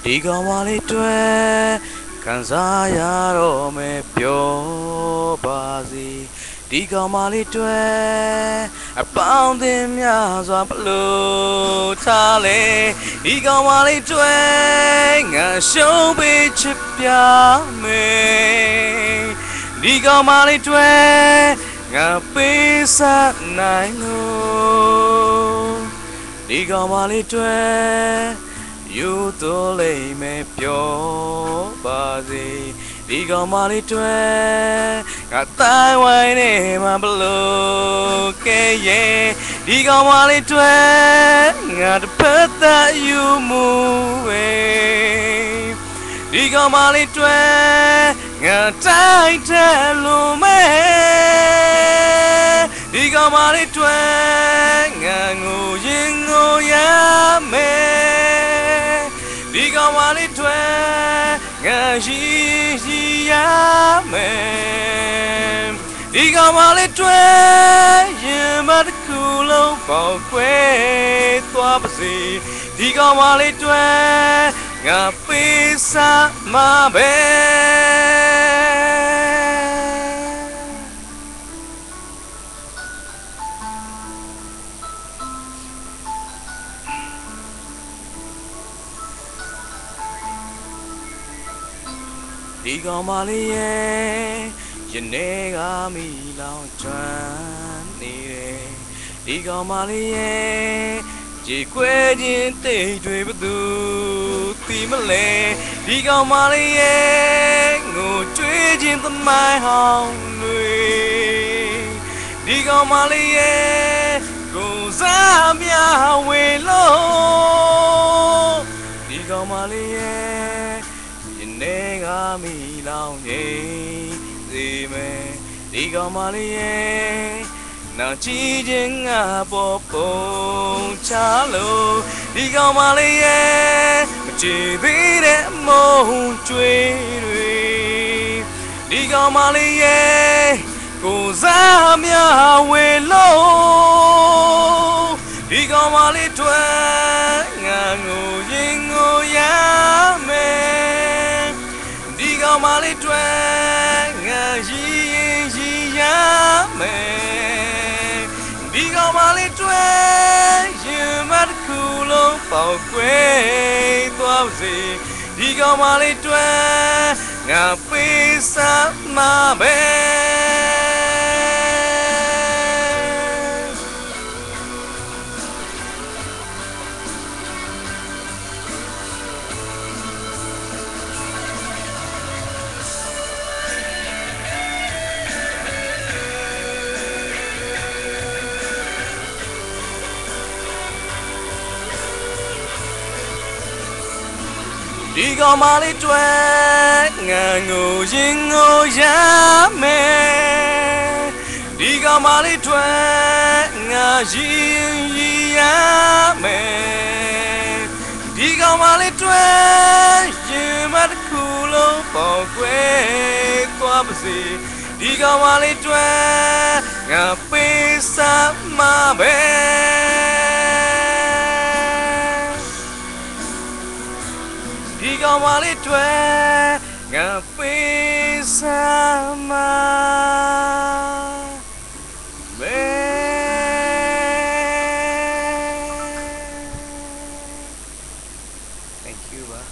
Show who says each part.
Speaker 1: ဒီကောင်မလေးတွေ့ခံစားရတော့မယ်ပြောပါစီဒီကောင်မလေးတွေ့အပေါင်းအသင်းများစွာဘလို့ထားလေဒီကောင်မလေးတွေ့ငါရှုံးပေးချစ်ပြမယ်ဒီကောင်မလေးတွေ့ငါပေးစားနိုင်လို့ဒီကောင်မလေးတွေ့ယူတော်လေးမဲ့ပြောပါစေဒီကောင်မလေးတွေ့ငါတိုင်းဝိုင်းနေမှာဘလို့ကဲရဲ့ဒီကောင်မလေးတွေ့ငါတစ်ဖက်သက်ယူမှုပဲဒီကောင်မလေးတွေ့ငါတိုင်းတယ်လို့မဲ့ဒီကောင်မလေးတွေ့ငါငိုရင်ငိုရမယ်ဒီကောင်မလေးတွေ့ငါရှိရမယ်ဒီကောင်မလေးတွေ့ရင်မတစ်ခုလုံးပေါက်ကွဲသွားပါစေဒီကောင်မလေးတွေ့ငါပေးစားမှာပဲဒီကောင်မလေးရဲ့ယနေ့ကမိလောင်ကျွမ်းနေတယ်ဒီကောင်မလေးရဲ့ကြေကွဲခြင်းတိတ်တွေဘသူသိမလဲဒီကောင်မလေးရဲ့ငိုကြွေးခြင်းသမိုင်းဟောင်းတွေဒီကောင်မလေးရဲ့ကိုယ်စားများဝေလို့ဒီကောင်မလေးရဲ့နေကမီလောင်နေစေမယ်ဒီကောင်မလေးရဲ့နောက်ကြည့်ခြင်းငါပေါ်ပုံချလို့ဒီကောင်မလေးရဲ့မကြည့်သေးတဲ့မုန်းကြွေးတွေဒီကောင်မလေးရဲ့ကိုယ်စားများဝေလို့ဒီကောင်မလေးတွေ့ငါငိုရင်ငိုရမယ်ဒီကောင်မလေးတွေ့ငါရှိရင်ရှိရမယ်ဒီကောင်မလေးတွေ့ရင်မတစ်ခုလုံးပေါက်ကွဲသွားပါစေဒီကောင်မလေးတွေ့ငါပေးစားမှာပဲဒီကောင်မလေးတွေ့ငါငိုရင်ငိုရမယ်ဒီကောင်မလေးတွေ့ငါရင်ရမယ်ဒီကောင်မလေးတွေ့ရင်မတစ်ခုလုံးပေါက်ကွဲသွားပါစေဒီကောင်မလေးတွေ့ငါပေးစားမှာပဲဒီကောင်မလေးတွေ့ငါပေးစားမှာပဲ Thank you ပါ